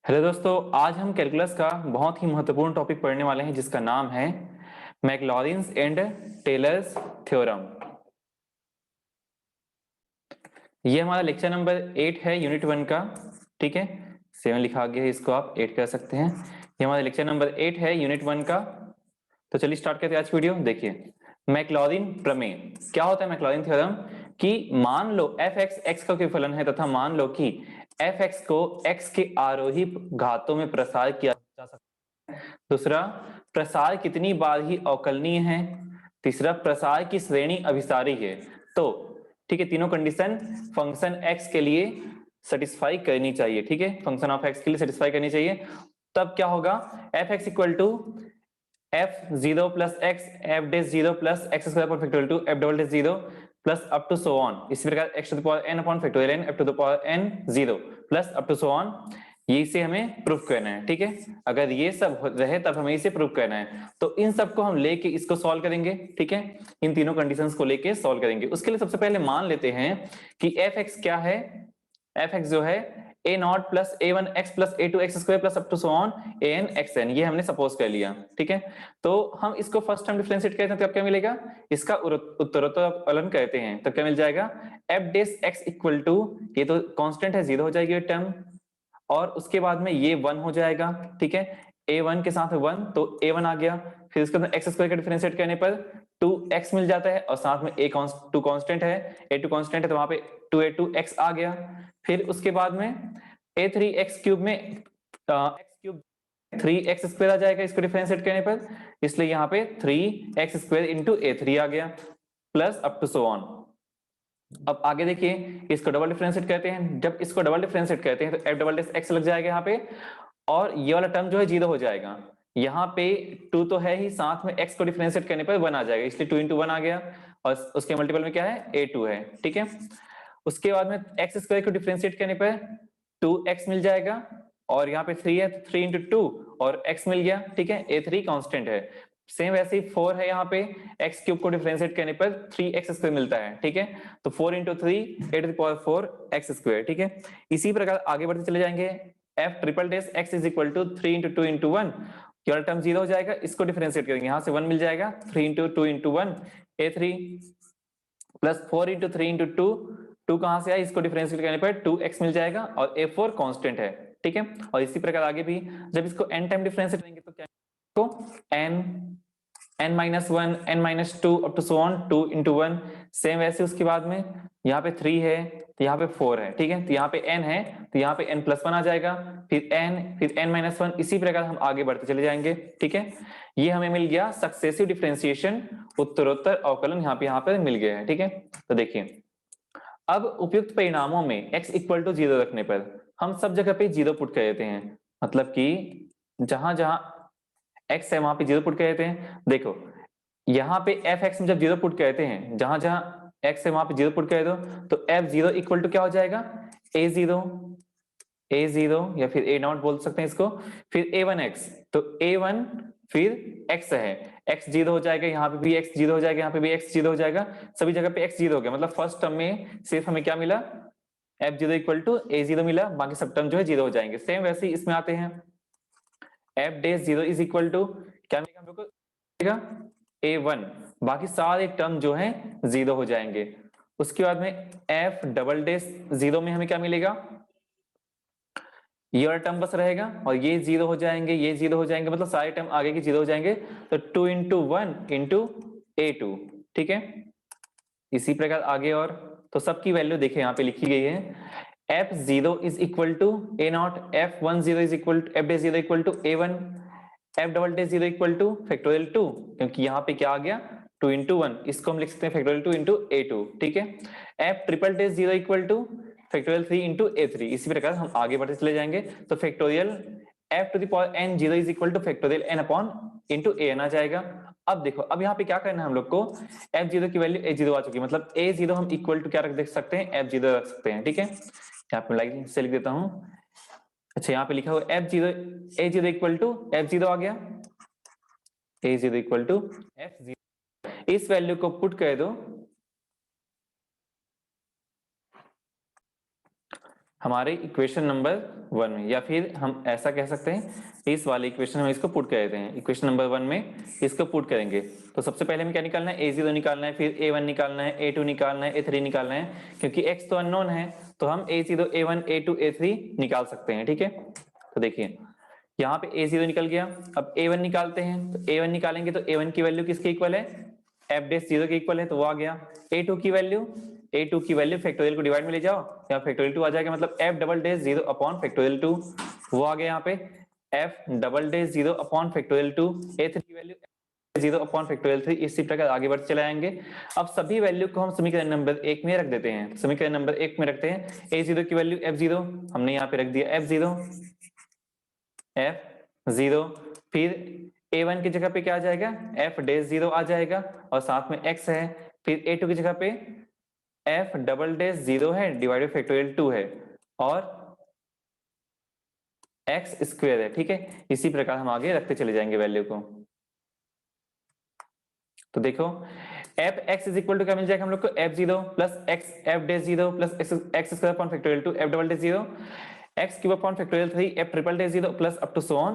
Hello दोस्तों, आज हम कैलकुलस का बहुत ही महत्वपूर्ण टॉपिक पढ़ने वाले हैं जिसका नाम है मैक्लॉरिन्स एंड टेलर्स थ्योरम। ये हमारा लेक्चर नंबर 8 है यूनिट 1 का। ठीक है, 7 लिखा गया है, इसको आप 8 कर सकते हैं। ये हमारा लेक्चर नंबर 8 है यूनिट 1 का। तो चलिए स्टार्ट करते हैं आज की वीडियो। देखिए, मैक्लॉरिन प्रमेय क्या होता है। मैक्लॉरिन थ्योरम कि मान लो एफ एक्स एक्स का फलन है तथा मान लो कि एफ एक्स को एक्स के आरोही घातों में प्रसार किया जा सकता है। दूसरा, प्रसार कितनी बार ही अवकलनीय है। तीसरा, प्रसार की श्रेणी अभिसारी है। तो ठीक है, तीनों कंडीशन फंक्शन एक्स के लिए सेटिस्फाई करनी चाहिए। ठीक है, फंक्शन ऑफ एक्स के लिए सेटिस्फाई करनी चाहिए। तब क्या होगा, f x equal to F zero plus x F dash zero plus x square upon factorial two F double dash zero plus up to so on. इसी प्रकार x to the power n upon factorial n f to the power n zero plus up to so on. ये इसे हमें proof करना है। ठीक है, अगर ये सब रहे तब हमें इसे प्रूफ करना है। तो इन सबको हम लेके इसको सॉल्व करेंगे। ठीक है, इन तीनों कंडीशंस को लेके सॉल्व करेंगे। उसके लिए सबसे पहले मान लेते हैं कि एफ एक्स क्या है। एफ एक्स जो है A not plus A one X plus A two X square plus up to so on A N X N, ये हमने सपोज कर लिया। ठीक है, तो हम इसको फर्स्ट टाइम डिफरेंशिएट करते हैं तो क्या मिलेगा, इसका उत्तरोत्तर कहते हैं। तो क्या मिल जाएगा, f dash x equal to, ये तो कांस्टेंट है, जीरो हो जाएगी ये टर्म, और उसके बाद में ये 1 हो जाएगा। ठीक है, a1 के साथ 1 तो a1 आ गया। फिर उसके बाद एक्स स्क्वायर का डिफरेंशिएट करने पर 2x मिल जाता है और साथ में टू कांस्टेंट है, a2 कांस्टेंट है तो वहां पे 2a2x आ गया। फिर उसके बाद में a3x क्यूब में x क्यूब 3x स्क्वायर आ जाएगा इसको डिफरेंशिएट करने पर, इसलिए यहाँ पे 3x स्क्वायर इंटू a3 आ गया plus up to so on. अब आगे देखिए, इसको डबल डिफरेंशिएट करते हैं। जब इसको डबल डिफरेंशिएट करते हैं तो f डबल एक्स लग जाएगा यहाँ पे, और ये वाला टर्म जो है जीरो हो जाएगा। यहाँ पे 2 तो है ही, साथ में x को डिफरेंशिएट करने पर 1 आ जाएगा, इसलिए 2 इंटू 1 आ गया, और उसके मल्टीपल में क्या है, a2 है। ठीक है, उसके बाद में एक्स स्क्वायर को डिफरेंशिएट करने पर 2x मिल जाएगा, और यहाँ पे 3 है तो 3 इंटू 2 और x मिल गया। ठीक है, a3 कांस्टेंट है। सेम वैसे ही 4 है, यहाँ पे एक्स क्यूब को डिफरेंशिएट करने पर 3x स्क्वायर मिलता है। ठीक है, तो 4 into 3 8 to the power 4 x square. ठीक है, इसी प्रकार आगे बढ़ते चले जाएंगे। F triple dash x is equal to 3 into 2 into 1, केवल टर्म जीरो हो जाएगा, इसको डिफरेंशिएट करेंगे, यहाँ से 1 मिल जाएगा, 3 into 2 into 1 a3 plus 4 into 3 into 2, 2 कहां से आया, इसको डिफरेंशिएट करने पर 2x मिल जाएगा, और a4 कांस्टेंट है। ठीक है, और इसी प्रकार आगे भी जब इसको n टाइम डिफरेंशिएट करेंगे तो क्या, तो n n minus one n minus two up to so on 2 into 1। Same वैसे उसके बाद में यहाँ पे 3 है तो यहाँ पे 4 है। ठीक है, तो यहाँ पे n है तो यहाँ पे n प्लस 1 आ जाएगा, फिर n फिर n माइनस वन, इसी प्रकार हम आगे बढ़ते चले जाएंगे। ठीक है, ये हमें मिल गया सक्सेसिव डिफरेंशिएशन, उत्तरोत्तर अवकलन यहाँ पे मिल गया है। ठीक है, तो देखिए, अब उपयुक्त परिणामों में x इक्वल टू जीरो रखने पर हम सब जगह पे जीरो पुट कर देते हैं, मतलब कि जहां जहां x है वहां पे जीरो पुट कर देते हैं। देखो, यहाँ पे एफ एक्स में जब जीरो पुट करते हैं, जहां जहां x है वहां पे जीरो पुट कर दो, तो एफ जीरो इक्वल टू क्या हो जाएगा, a0 या फिर a नॉट बोल सकते हैं इसको, फिर a1x, तो a1 फिर x है, x जीरो हो जाएगा, यहाँ पे भी x जीरो हो जाएगा, यहाँ पे भी x जीरो हो जाएगा, सभी जगह पे x जीरो हो गया। मतलब फर्स्ट टर्म में सिर्फ हमें क्या मिला, f zero equal to a0 मिला, बाकी सब टर्म जो है जीरो हो जाएंगे। सेम वैसे ही इसमें आते हैं, f dash zero is equal to क्या मिलेगा हम लोग को, a1, बाकी सारे टर्म जो है जीरो हो जाएंगे। उसके बाद में f डबल डे जीरो में हमें क्या मिलेगा, ये वाला टर्म बस रहेगा, और ये जीरो हो जाएंगे, ये जीरो हो जाएंगे, मतलब सारे टर्म आगे की जीरो हो जाएंगे। तो 2 इंटू 1 इंटू a2। ठीक है, इसी प्रकार आगे, और तो सबकी वैल्यू देखिए यहाँ पे लिखी गई है, F zero is equal to A naught, f one zero is equal to f dash zero equal to a one, f double dash zero equal to factorial 2, क्योंकि यहाँ पे क्या आ गया 2 इंटू 1, इसको हम लिख सकते हैं फैक्टोरियल 2 इंटू a2। ठीक है, f triple dash zero equal to factorial 3 into a3। इसी प्रकार हम आगे बढ़ते चले जाएंगे, तो factorial f to the power n zero is equal to factorial n upon into a n आ जाएगा। अब देखो, अब यहाँ पे क्या करना है हम लोग को, f जीरो की वैल्यू a जीरो आ चुकी है, मतलब a जीरो हम इक्वल टू क्या रख देख सकते हैं, f जीरो रख सकते हैं। ठीक है, यहाँ पे लाइक से लिख देता हूँ। अच्छा, यहाँ पे लिखा हुआ f zero, a zero equal to f zero आ गया, a zero equal to f zero, इस वैल्यू को पुट कर दो, हमारे इक्वेशन नंबर 1 में, या फिर हम ऐसा कह सकते हैं इस वाले इक्वेशन में इसको पुट कर देते हैं। इक्वेशन नंबर 1 में इसको पुट करेंगे तो सबसे पहले हमें क्या निकालना है, a0 निकालना है, फिर a1 निकालना है, a2 निकालना है, a3 निकालना है। क्योंकि x तो अननोन है तो हम a0, a1, a2, a3 निकाल सकते हैं। ठीक है, तो देखिए यहाँ पे a0 निकल गया। अब a1 निकालते हैं, तो a1 निकालेंगे तो a1 की वैल्यू किसके इक्वल है, f'0 के इक्वल है, तो वो आ गया। a2 की वैल्यू फैक्टोरियल को डिवाइड में ले जाओ, यहाँ फैक्टोरियल 2 आ जाएगा, मतलब f'0 अपॉन फैक्टोरियल 2, वो आ गया यहाँ पे f'0 अपॉन फैक्टोरियल 2। a3 की वैल्यू 0 अपॉन फैक्टोरियल 3। इसी प्रकार आगे बढ़ते चले आएंगे। अब सभी वैल्यू को हम समीकरण नंबर 1 में रख देते हैं। समीकरण नंबर 1 में रखते हैं, a0 की वैल्यू f0 हमने यहाँ पे रख दिया f0, फिर a1 की जगह पे क्या आ जाएगा, f'0 आ जाएगा, और साथ में x है। फिर a2 की जगह पे f'0 है डिवाइडेड फैक्टोरियल 2 है, और x स्क्वायर है। ठीक है, इसी प्रकार हम आगे रखते चले जाएंगे वैल्यू को। तो देखो F x is equal to क्या मिल जाएगा हम लोग को, f0 plus x f'0 plus x square upon factorial 2 f'0 x cube upon factorial 3 f'0 plus up to so on.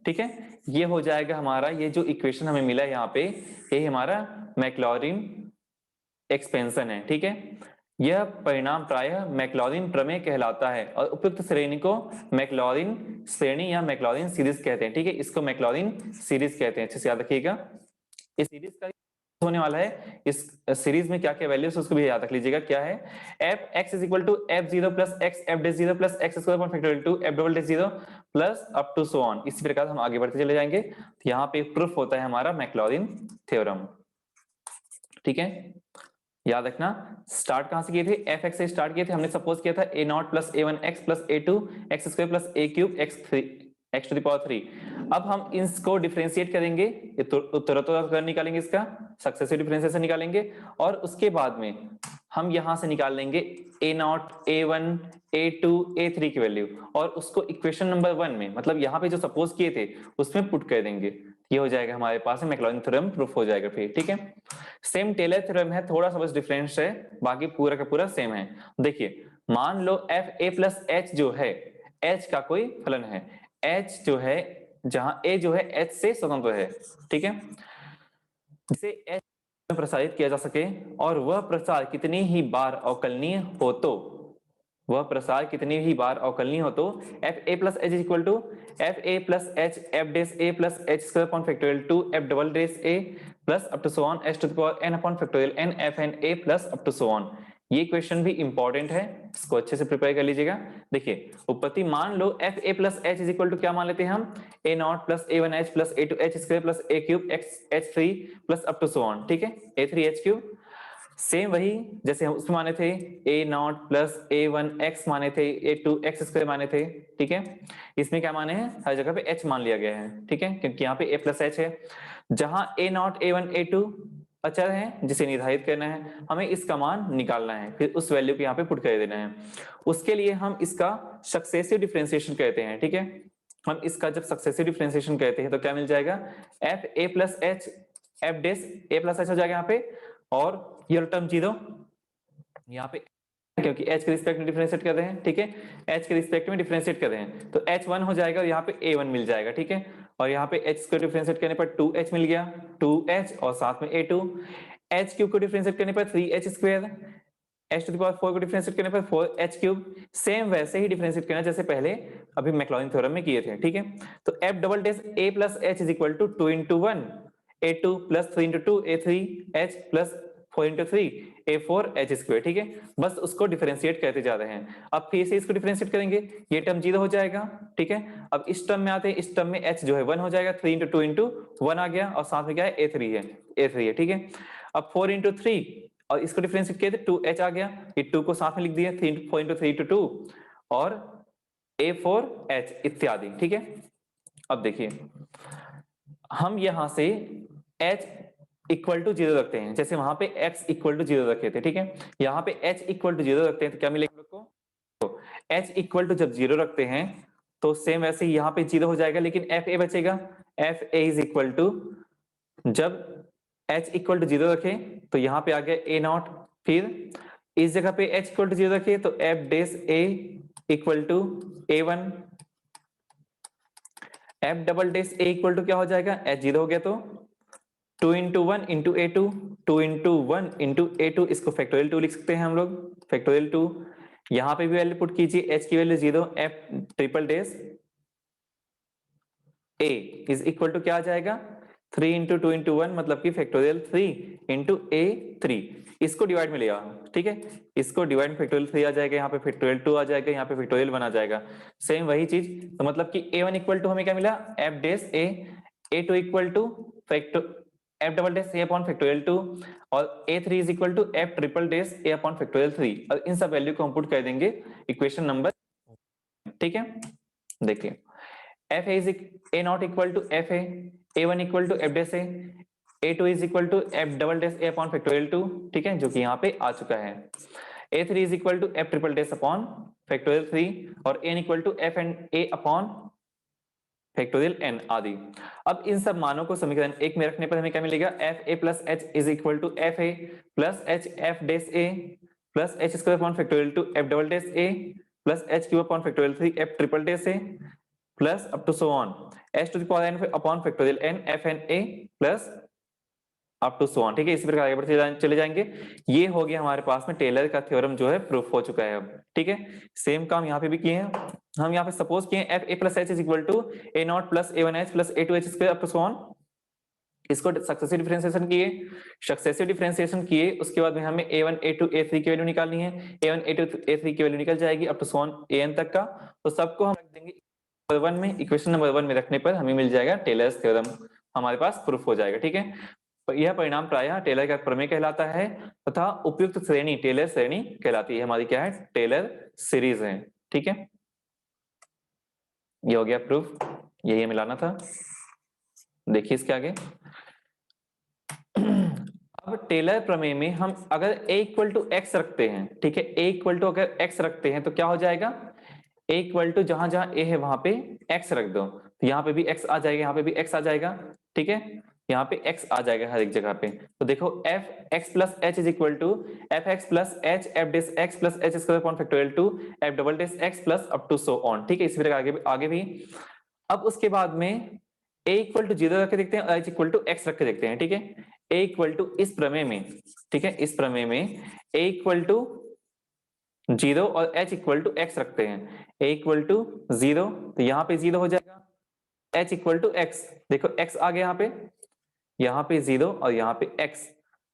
ठीक है, ये हो जाएगा हमारा, ये जो इक्वेशन हमें मिला यहाँ पे, ये हमारा मैक्लॉरिन एक्सपेंशन है। ठीक है, यह परिणाम प्रायः मैक्लॉरिन प्रमेय कहलाता है और उपयुक्त श्रेणी को मैक्लॉरिन श्रेणी या मैक्लॉरिन सीरीज कहते हैं। ठीक है, इसको मैक्लॉरिन सीरीज कहते हैं, अच्छे से याद रखिएगा। इस सीरीज का होने वाला है, इस सीरीज में क्या क्या वैल्यूज उसको भी याद रख लीजिएगा। क्या है, F x is equal to f0 plus x f'0 plus x square upon factorial 2 f'0 plus up to so on. इसी प्रकार हम आगे बढ़ते चले जाएंगे। तो यहाँ पे प्रूफ होता है हमारा मैक्लॉरिन थ्योरम। ठीक है, याद रखना स्टार्ट कहां से किए थे, एफ एक्स से स्टार्ट किए थे। हमने सपोज किया था a0 plus a1 x plus a2 x square plus a cube x to the power 3। अब हम इसको डिफरेंशिएट करेंगे, उत्तरोत्तर निकालेंगे, इसका सक्सेसिव डिफरेंशिएशन निकालेंगे, और उसके बाद में हम यहां से निकाल लेंगे a0, a1, a2, a3 की वैल्यू, और उसको इक्वेशन नंबर 1 में, मतलब यहाँ पे जो सपोज किए थे उसमें पुट कर देंगे। ये हो जाएगा हमारे पास मैक्लॉरिन थ्योरम प्रूफ हो जाएगा फिर। ठीक है, सेम टेलर थ्योरम है, थोड़ा सा बस डिफरेंस है, बाकी पूरा का पूरा सेम है। देखिए मान लो एफ ए प्लस एच जो है एच का कोई फलन है, एच जो है जहां ए जो है एच से स्वतंत्र है। ठीक है, जिसे एच में प्रसारित किया जा सके, और वह प्रसार कितनी ही बार अवकलनीय हो तो, वह प्रसार कितनी ही बार अवकलनीय हो तो f A plus H is equal to F A plus H F dash a plus H square upon factorial 2 F double dash a plus up to so on H to the power n upon factorial n f N A plus up to so on. ये question भी important है, इसको अच्छे से prepare कर लीजिएगा। देखिए उत्पत्ति मान लो f A plus H is equal to क्या मान लेते हैं हम, a not plus A one H plus A two H square plus a cube x h three plus up to so on. ठीक है, a three h cube, same वही जैसे हम उसमें माने थे a not plus A one x माने थे, ए टू एक्स स्क्वायर माने थे। ठीक है, इसमें क्या माने हैं, हर जगह पे एच मान लिया गया है। ठीक है, क्योंकि यहाँ पे ए प्लस एच है। जहां a not a one a two अचर है जिसे निर्धारित करना है, हमें इसका मान निकालना है, फिर उस वैल्यू को यहाँ पे पुट कर देना है। उसके लिए हम इसका सक्सेसिव डिफरेंशिएशन कहते हैं। ठीक है, हम इसका जब सक्सेसिव डिफरेंशिएशन कहते हैं तो क्या मिल जाएगा, f A plus H F dash a plus h हो जाएगा यहाँ पे, और ये टर्म 0 यहाँ पे, क्योंकि h के रिस्पेक्ट में डिफरेंशिएट कर रहे हैं। ठीक है, h के रिस्पेक्ट में डिफरेंशिएट कर रहे हैं तो h1 हो जाएगा, और यहाँ पे a1 मिल जाएगा। ठीक है, और यहाँ पे h को डिफरेंशिएट करने पर 2h मिल गया, 2h और साथ में a2, h क्यूब को डिफरेंशिएट करने पर 3h square, h to the power 4 को डिफरेंशिएट करने पर 4h क्यूब। सेम वैसे ही डिफरेंशिएट करना जैसे पहले अभी मैक्लॉरिन थ्योरम में किए थे। ठीक है, तो f double dash a plus h is equal to 2 into 1 a2 plus 3 into 2 a3h plus 4 into 3 a4 h square. ठीक है, बस उसको डिफरेंशिएट करते जा रहे हैं। अब फिर से इसको डिफरेंशिएट करेंगे, ये टर्म 0 हो जाएगा। ठीक है, अब इस टर्म में आते हैं, इस टर्म में h जो है 1 हो जाएगा, 3 into 2 into 1 आ गया, और साथ में क्या है a3 है। ठीक है, अब 4 into 3 और इसको डिफरेंशिएट किया तो 2h आ गया, ये 2 को साथ में लिख दिया, 4 into 3 into 2 और a4h इत्यादि। ठीक है, अब देखिए हम यहां से h इक्वल टू 0 रखते हैं, जैसे वहां पे x इक्वल टू 0 रखे थे। ठीक है, यहाँ पे h इक्वल टू 0 रखते हैं तो क्या मिलेगा को, तो h इक्वल टू जब 0 रखते हैं तो सेम वैसे ही यहाँ पे 0 हो जाएगा, लेकिन एफ ए बचेगा। F a is equal to, जब h इक्वल टू 0 रखे तो यहाँ पे आ गया a नॉट, फिर इस जगह पे h इक्वल टू 0 रखे तो f dash a equal to a1, f double dash a equal to क्या हो जाएगा, h जीरो हो गया तो 2 into 1 into a2, 2 into 1 into a2, इसको फैक्टोरियल 2 लिख सकते हैं हम लोग, फैक्टोरियल 2। यहां पे भी वैल्यू पुट कीजिए, h की value 0, f triple dash a is equal to क्या आ जाएगा, 3 इंटू 2 इंटू 1 मतलब कि फैक्टोरियल 3 इंटू a3, इसको डिवाइड में ले आओ, ठीक है, इसको डिवाइड में फैक्टोरियल 3 आ जाएगा, यहाँ पे फैक्टोरियल 2 आ जाएगा, यहाँ पे फैक्टोरियल 1 आ जाएगा, सेम वही चीज। तो मतलब कि a1 इक्वल टू हमें क्या मिला, f dash a, a2 equal to फैक्टो f double dash a upon factorial 2 और a3 is equal to f triple dash a upon factorial 3, और इन सब वैल्यू को हम पुट कर देंगे इक्वेशन नंबर, ठीक है। देखिए f is a not equal to f a, a1 equal to f dash a, a2 is equal to f double dash a upon factorial 2, ठीक है, जो कि यहाँ पे आ चुका है। a3 is equal to f triple dash upon factorial 3 और n equal to f and a upon factorial n आदि। अब इन सब मानों को समीकरण एक में रखने पर हमें क्या मिलेगा, F A plus H is equal to F A plus H F dash A plus H square upon factorial 2 F double dash A plus H cube upon factorial 3 F triple dash A plus up to so on H to the power n upon factorial n F N A plus up to so on, ठीक है, इसी प्रकार आगे बढ़ते चले जाएंगे। ये हो गया हमारे पास में टेलर का थ्योरम जो है प्रूफ हो चुका है अब, ठीक है। सेम काम यहाँ पे भी किए हैं हम, यहाँ पे सपोज किए F A plus H is equal to A not plus A one H plus A two H square up to so on, इसको सक्सेसिव डिफरेंशिएशन किए, सक्सेसिव डिफरेंशिएशन किए, उसके बाद में हमें a1 a2 a3 की वैल्यू निकालनी है, a1 a2 a3 की वैल्यू निकल जाएगी up to so on an तक का, तो सबको हम रख देंगे नंबर 1 में, इक्वेशन नंबर 1 में रखने पर हमें मिल जाएगा टेलर्स थ्योरम, हमारे पास प्रूफ हो जाएगा, ठीक है। यह परिणाम प्रायः टेलर का प्रमेय कहलाता है तथा उपयुक्त श्रेणी टेलर श्रेणी कहलाती है, हमारी क्या है, टेलर सीरीज है, ठीक है। ये हो गया प्रूफ, यही मिलाना था। देखिए इसके आगे अब टेलर प्रमेय में हम अगर a इक्वल टू एक्स रखते हैं, ठीक है, a इक्वल टू अगर x रखते हैं तो क्या हो जाएगा, a इक्वल टू जहां जहां a है वहां पे x रख दो, तो यहाँ पे भी x आ जाएगा, यहाँ पे भी x आ जाएगा, ठीक है, यहाँ पे x आ जाएगा हर एक जगह पे। तो देखो f x plus H is equal to F X plus H F dash X plus H square upon factorial 2 F double dash X plus up to so on, ठीक है, इसी प्रकार आगे भी। अब उसके बाद में a इक्वल टू 0 रख के देखते हैं और h इक्वल टू x रख के देखते हैं, ठीक है। a इक्वल टू इस प्रमेय में, ठीक है, इस प्रमेय में a इक्वल टू 0 और h इक्वल टू x रखते हैं, a इक्वल टू 0 तो यहाँ पे 0 हो जाएगा, h इक्वल टू x, देखो x आ गया यहाँ पे 0 और यहाँ पे x,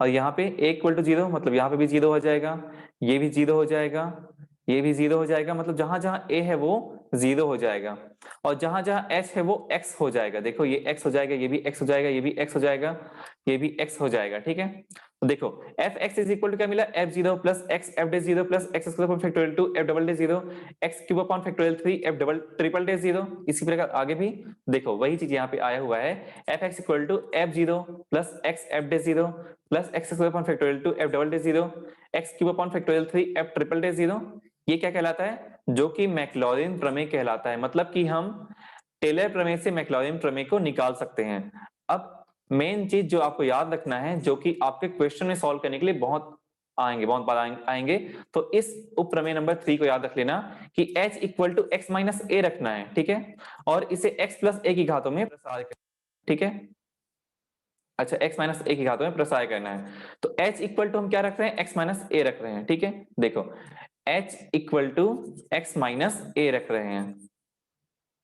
और यहाँ पे a इक्वल टू 0 मतलब यहाँ पे भी 0 हो जाएगा, ये भी 0 हो जाएगा, ये भी 0 हो जाएगा, मतलब जहां जहां a है वो 0 हो जाएगा और जहां जहां h है वो x हो जाएगा। देखो ये x हो जाएगा, ये भी x हो जाएगा, ये भी x हो जाएगा, ये भी x हो जाएगा, ठीक है। तो देखो F x is equal to क्या मिला, F zero plus x F dash zero plus x square upon factorial 2 F double dash zero X cube upon factorial 3 F double triple dash zero. इसी प्रकार आगे भी देखो वही चीज यहाँ पे आया हुआ है, F x equal to F zero plus x F dash zero plus x square upon factorial 2 F double dash zero X cube upon factorial 3 F triple dash zero. ये क्या कहलाता है, जो कि मैक्लॉरिन प्रमेय कहलाता है, मतलब कि हम टेलर प्रमेय से मैक्लॉरिन प्रमेय को निकाल सकते हैं। अब मेन चीज जो आपको याद रखना है, जो कि आपके क्वेश्चन में सॉल्व करने के लिए बहुत बार आएंगे, तो इस उप प्रमेय नंबर 3 को याद रख लेना कि h equal to x minus a रखना है, ठीक है, और इसे x प्लस ए की घातों में प्रसार करना, ठीक है। अच्छा, x माइनस ए की घातों में प्रसार करना है, तो h इक्वल टू हम क्या रख रहे हैं, x माइनस ए रख रहे हैं, ठीक है। देखो h equal to x minus a रख रहे हैं,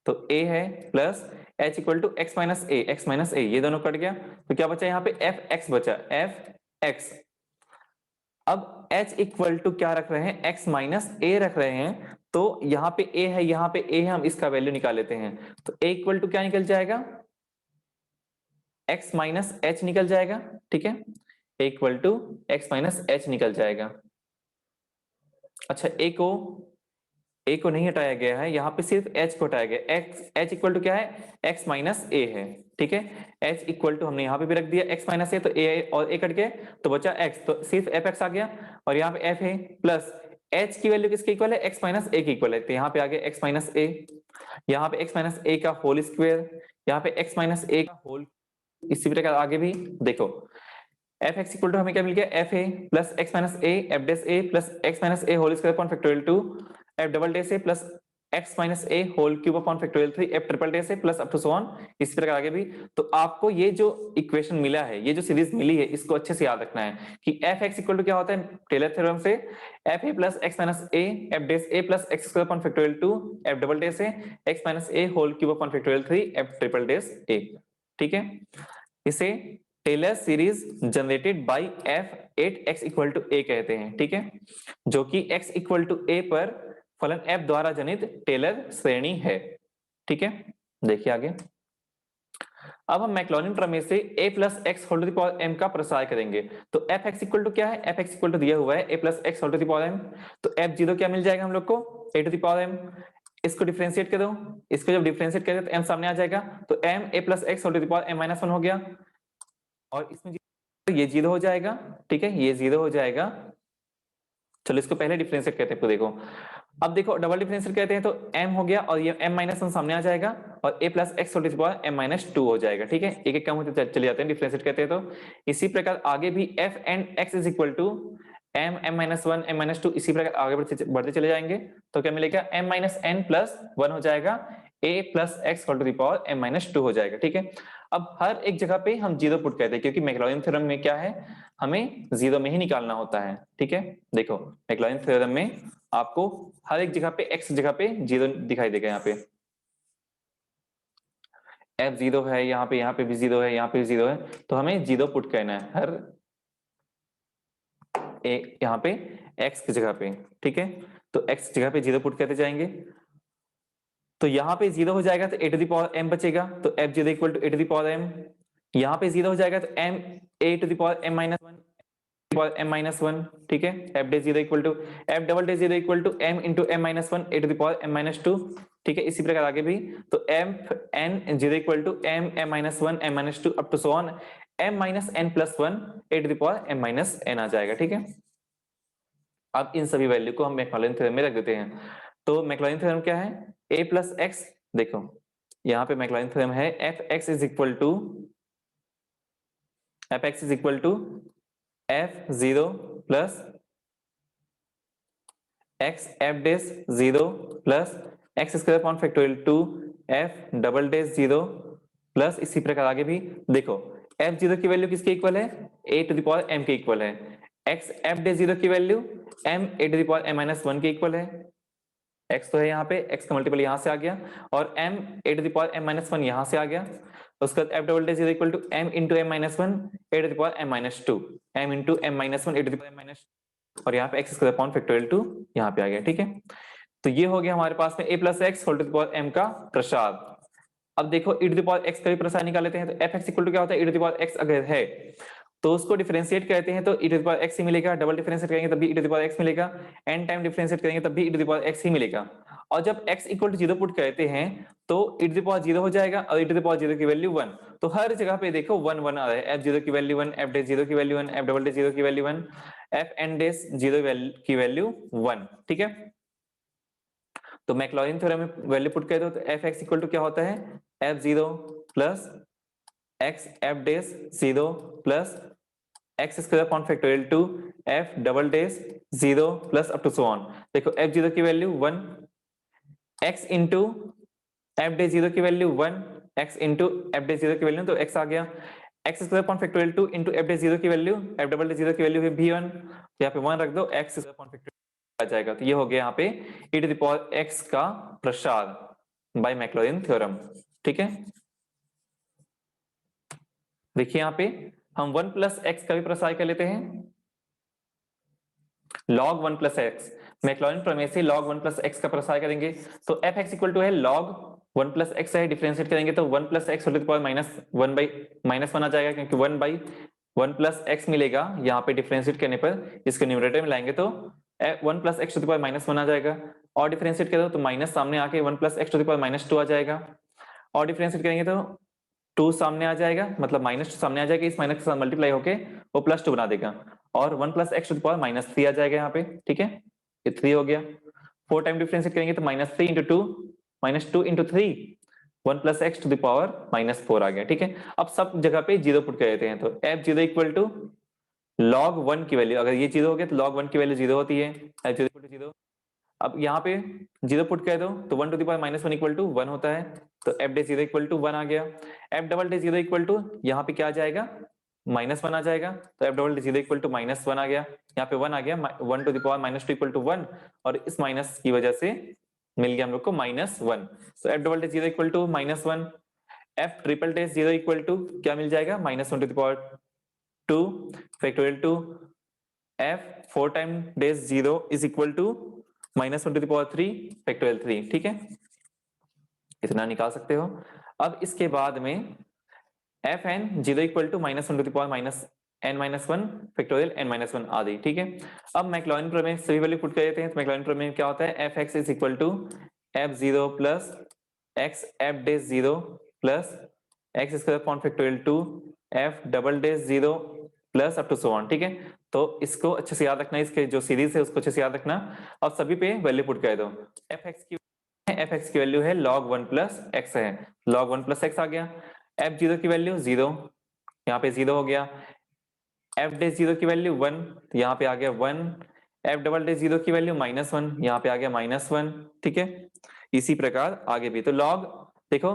तो a है plus h equal to x minus a, ये दोनों कट गया, तो क्या बचा यहाँ पे एफ एक्स बचा, एफ एक्स। अब h इक्वल टू क्या रख रहे हैं, x माइनस ए रख रहे हैं, तो यहाँ पे a है, यहाँ पे a है, हम इसका वैल्यू निकाल लेते हैं, तो a इक्वल टू क्या निकल जाएगा, x माइनस एच निकल जाएगा, ठीक है, a equal to x minus H निकल जाएगा। अच्छा a को नहीं हटाया गया है, यहाँ पे सिर्फ h को हटाया गया, h इक्वल टू क्या है, x माइनस ए है, ठीक है, h इक्वल टू हमने यहाँ पे भी रख दिया x माइनस ए, तो a और a कट गए तो बचा x, तो सिर्फ एफ एक्स आ गया, और यहाँ पे f है प्लस h की वैल्यू किसके इक्वल है, x माइनस ए की इक्वल है, तो यहाँ पे आ गया x माइनस ए, यहाँ पे x माइनस ए का होल स्क्वायर, यहाँ पे x माइनस ए का होल। इसी प्रकार आगे भी देखो एफ एक्स इक्वल टू हमें क्या मिल गया, f A plus x minus a f dash a plus x minus a whole square upon factorial 2 F double dash से plus x minus a whole cube upon factorial 3 F triple dash से plus up to so on, इसी प्रकार आगे भी। तो आपको ये जो इक्वेशन मिला है, ये जो सीरीज मिली है, इसको अच्छे से याद रखना है कि एफ एक्स इक्वल टू क्या होता है टेलर थ्योरम से, f A plus x minus a f dash a plus x square upon factorial 2 F double dash से x minus a whole cube upon factorial 3 F triple dash a. ठीक है, इसे Taylor series generated by f at x equal to a कहते हैं। ठीक है, जो कि x इक्वल टू ए पर फलन f द्वारा जनित टेलर श्रेणी है। ठीक है, देखिए आगे। अब हम मैक्लॉरिन प्रमेय से a plus X whole to the power m का प्रसार करेंगे। तो एफ एक्स इक्वल टू क्या है, एफ एक्स इक्वल टू दिया हुआ है a plus X whole to the power m। तो एफ जीरो क्या मिल जाएगा हम लोग को, a to the power m। इसको डिफरेंशिएट कर दो, इसको जब डिफरेंशिएट करें तो m सामने आ जाएगा, तो m a plus X whole to the power m minus 1 हो गया, और इसमें ये जीरो हो जाएगा। ठीक है, ये जीरो हो जाएगा। चलो इसको पहले डिफरेंशिएट करते हैं, देखो अब देखो डबल डिफरेंशिएट करते हैं तो m हो गया और ये m माइनस 1 सामने आ जाएगा, और a plus X whole to the power m minus 2 हो जाएगा। ठीक है, एक एक कम होते चले जाते हैं डिफरेंशिएट करते हैं तो। इसी प्रकार आगे भी f and x is equal to m m minus 1 m minus 2, इसी प्रकार आगे बढ़ते चले जाएंगे तो क्या मिलेगा, m माइनस n प्लस 1 हो जाएगा, a plus X whole to the power m minus 2 हो जाएगा। ठीक है, अब हर एक जगह पे हम जीरो पुट करते हैं क्योंकि मैक्लॉरिन थ्योरम में क्या है, हमें जीरो में ही निकालना होता है। ठीक है, देखो मैक्लॉरिन थ्योरम में आपको हर एक जगह पे एक्स जगह पे जीरो दिखाई देगा। यहाँ पे एफ जीरो है, यहाँ पे भी जीरो है, यहाँ पे भी जीरो है, तो हमें जीरो पुट करना है हर एक यहाँ पे एक्स की जगह पे। ठीक है, तो एक्स जगह पे जीरो पुट करते जाएंगे, तो यहाँ पे जीरो हो जाएगा तो A to the power M बचेगा, तो F zero equal to A to the power M. यहाँ पे जीरो हो जाएगा तो M A to the power M minus 1 M minus 1। ठीक है, F dash zero equal to F double dash zero equal to M into M minus 1 A to the power M minus 2। ठीक है, इसी प्रकार आगे भी, तो M N zero equal to m m minus 1 M minus 2 up to so on m minus n plus 1 A to the power M minus n आ जाएगा। ठीक है, अब इन सभी वैल्यू को हम मैक्लॉरिन थ्योरम में रख देते हैं। तो मैक्लॉरिन थ्योरम क्या है, a प्लस एक्स, देखो यहाँ पे मैक्लॉरिन थ्योरम है F x is equal to F zero plus x F dash zero plus x square upon factorial 2 F double dash zero plus, इसी प्रकार आगे भी देखो एफ जीरो की वैल्यू किसके इक्वल है, A to the power M के equal है, एक्स एफ डे जीरो की value M A to the power M minus 1 के इक्वल है, x तो है यहाँ पे, x का मल्टीपल यहाँ से आ गया, और m A to the power m minus 1 यहाँ से आ गया, उसके बाद f double dash is equal to m into m minus 1 A to the power m minus 2, m into m minus 1 A to the power m minus, और यहाँ पे x square upon factorial 2 यहाँ पे आ गया। ठीक है, तो ये हो गया हमारे पास में a plus X whole to the power m का प्रसार। अब देखो e to the power x का भी प्रसार निकाल लेते हैं, तो f x इक्वल टू क्या होता है, e to the power x अगर है तो उसको डिफरेंशिएट करते हैं तो e to the power x ही मिलेगा, डबल डिफरेंशिएट करेंगे तब भी e to the power x मिलेगा, n टाइम डिफरेंशिएट करेंगे तब भी e to the power x ही मिलेगा, और जब x equal to zero put करते हैं तो e to the power zero हो जाएगा, और e to the power zero की वैल्यू 1, तो हर जगह पे देखो 1 1 आ रहा है, f जीरो की वैल्यू 1, f डे जीरो की value 1, f double dash zero की वैल्यू 1, f एन डेस जीरो की वैल्यू 1। ठीक है, तो मैक्लॉरिन थ्योरम में वैल्यू पुट कर दो तो एफ एक्स इक्वल टू क्या होता है, F zero plus x F dash zero plus x square upon factorial 2 F double dash zero plus up to so on. देखो एफ जीरो की value 1, x into f dash zero की value 1, x into f dash zero की value, तो x आ गया, x square upon factorial 2 into f dash zero की value, f double dash zero की value है v1, यहाँ पे 1 रख दो, एक्स स्क्वायर अपॉन फैक्टोरियल आ जाएगा। तो ये हो गया यहाँ पे e to the power x का प्रसार बाय मैक्लॉरिन थ्योरम। ठीक है, देखिए यहाँ पे हम 1 प्लस एक्स का भी प्रसार कर लेते हैं, log 1 प्लस एक्स, मैक्लॉरिन प्रमेय से log 1 प्लस एक्स का प्रसार करेंगे तो एफ एक्स इक्वल टू है log 1 प्लस एक्स है, डिफरेंशिएट करेंगे तो 1 plus X whole to the power minus 1 आ जाएगा, क्योंकि 1 प्लस एक्स मिलेगा यहाँ पे डिफरेंशिएट करने पर, इसको न्यूमरेटर में लाएंगे तो 1 plus X to the power minus 1 आ जाएगा, और डिफरेंशिएट करो तो माइनस सामने आके 1 plus X to the power minus 2 आ जाएगा, और डिफरेंशिएट करेंगे तो 2 सामने आ जाएगा, मतलब माइनस 2 सामने आ जाएगा, इस माइनस के साथ मल्टीप्लाई होके वो प्लस 2 बना देगा, और 1 plus X to the power minus 3 आ जाएगा यहाँ पे। ठीक है, ये 3 हो गया, 4 टाइम डिफरेंशिएट करेंगे तो minus 3 into 2 minus 2 into 3 1 plus X to the power minus 4 आ गया। ठीक है, अब सब जगह पे जीरो पुट कर देते हैं, तो F zero equal to log 1 की वैल्यू, अगर ये जीरो हो गया तो log 1 की वैल्यू जीरो होती है, F zero equal to zero, अब यहाँ पे 0 पुट कर दो तो 1 to the power -1 equal to 1 होता है, तो f डे 0 इक्वल टू 1 आ गया। f double dash 0 equal to यहाँ पे क्या आ जाएगा, -1 आ जाएगा, तो f double dash 0 equal to -1 आ गया, यहाँ पे 1 आ गया, 1 to the power -2 equal to 1, और इस माइनस की वजह से मिल गया हम लोग को -1, तो f double dash 0 equal to -1, f triple dash 0 equal to क्या मिल जाएगा, -1 to the power 2 factorial 2, f 4 time dash 0 is equal to -1 to the power 3 factorial 3, ठीक है, इतना निकाल सकते हो। अब इसके बाद में fn 0 equal to -1 to the power -n-1 factorial n-1 आ गई, ठीक है। अब मैक्लॉरिन प्रमेय सभी वैल्यू पुट कर देते हैं, तो मैक्लॉरिन प्रमेय क्या होता है, fx is equal to f0 plus x f dash 0 plus x square upon factorial 2 f double dash 0 plus up to so on, ठीक है। तो इसको अच्छे से याद रखना, इसके जो सीरीज है उसको अच्छे से याद रखना, और सभी पे वैल्यू पुट कर दो। fx की वैल्यू है log 1 प्लस x है, log 1 प्लस x आ गया, f0 की वैल्यू 0, यहाँ पे 0 हो गया, f डे 0 की वैल्यू 1, तो यहाँ पे आ गया 1, f डबल डे 0 की वैल्यू -1, यहाँ पे आ गया -1, ठीक है। इसी प्रकार आगे भी, तो log देखो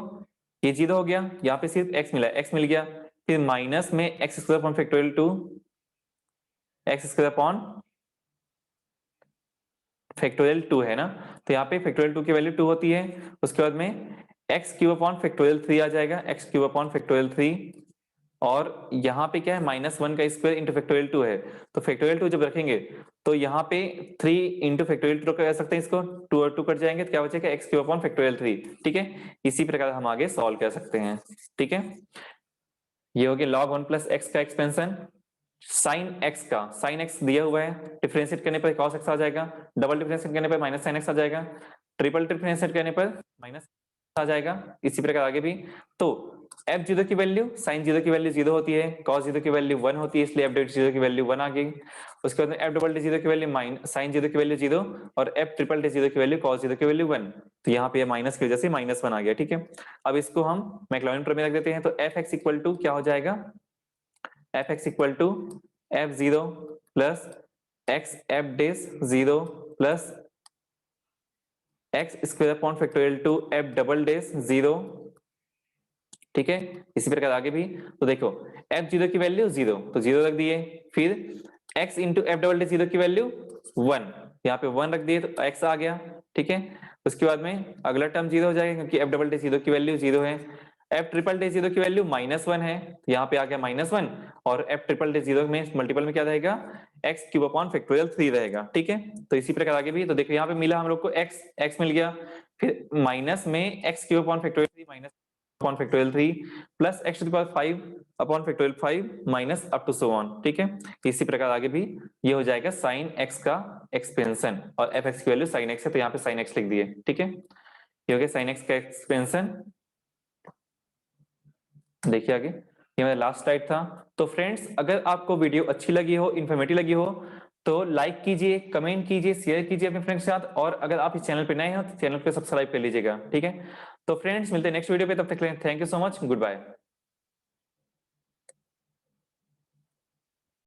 ये 0 हो गया, यहाँ पे सिर्फ x मिला, x मिल गया, फिर माइनस में x square upon factorial 2, x square upon factorial 2 है ना, तो यहाँ पे फैक्टोरियल 2 की वैल्यू 2 होती है, उसके बाद में x क्यूब अपॉन फैक्टोरियल 3 आ जाएगा, x क्यूब अपॉन फैक्टोरियल 3, और यहाँ पे क्या है, -1 का स्क्वायर इंटू फैक्टोरियल 2 है, तो फैक्टोरियल 2 जब रखेंगे तो यहाँ पे 3 इंटू फैक्टोरियल 2 कर सकते हैं, इसको 2 और 2 कट जाएंगे, तो क्या बचेगा, x क्यूब अपॉन फैक्टोरियल 3, ठीक है। इसी प्रकार हम आगे सॉल्व कर सकते हैं, ठीक है। ये हो गया log 1 प्लस x का एक्सपेंशन, साइन x का, साइन x दिया हुआ है, डिफरेंशिएट करने पर cos x आ जाएगा, डबल डिफरेंशिएट करने पर माइनस साइन x आ जाएगा, ट्रिपल डिफरेंशिएट करने पर माइनस आ जाएगा, इसी प्रकार आगे भी। तो f0 की वैल्यू, साइन 0 की वैल्यू 0 होती है, cos 0 की वैल्यू 1 होती है, इसलिए f 0 की वैल्यू 1 आ गई। उसके बाद f डबल 0 की वैल्यू साइन 0 की वैल्यू 0, और f ट्रिपल 0 की वैल्यू cos 0 की वैल्यू 1, तो यहाँ पे माइनस की वजह से -1 आ गया, ठीक है। अब इसको हम मैक्लॉरिन प्रमेय रख देते हैं, तो fx इक्वल टू क्या हो जाएगा, fx equal to f0 plus x f dash 0 plus x square upon factorial 2 f double dash 0, ठीक है। इसी प्रकार आगे भी, तो देखो f0 की वैल्यू 0, तो 0 रख दिए, फिर x into F double dash 0 की वैल्यू 1, यहाँ पे 1 रख दिए तो x आ गया, ठीक है। उसके बाद में अगला टर्म 0 हो जाएगा, क्योंकि f डबल डे 0 की वैल्यू 0 है, f ट्रिपल डे 0 की वैल्यू -1 है, यहाँ पे आ गया -1, और f ट्रिपल डे 0 में मल्टीपल में क्या रहेगा, x क्यूब अपॉन फैक्टोरियल 3 रहेगा, ठीक है। तो इसी प्रकार आगे भी, तो देखो यहाँ पे मिला हम लोग को x मिल गया, फिर माइनस में x cube upon factorial 3 minus upon factorial 3 plus x to the power 5 upon factorial 5 minus up to so on, ठीक है। इसी प्रकार आगे भी ये हो जाएगा साइन x का एक्सपेंशन, और fx की वैल्यू साइन x है, तो यहाँ पे साइन x लिख दिए, ठीक है। ये हो गया साइन x का एक्सपेंशन। देखिए आगे, ये मेरा लास्ट स्लाइड था। तो फ्रेंड्स, अगर आपको वीडियो अच्छी लगी हो, इन्फॉर्मेटिव लगी हो, तो लाइक कीजिए, कमेंट कीजिए, शेयर कीजिए अपने फ्रेंड्स के साथ, और अगर आप इस चैनल पे नए हो तो चैनल पे सब्सक्राइब कर लीजिएगा, ठीक है। तो फ्रेंड्स, मिलते हैं नेक्स्ट वीडियो पे, तब तक के लिए thank you so much, good bye.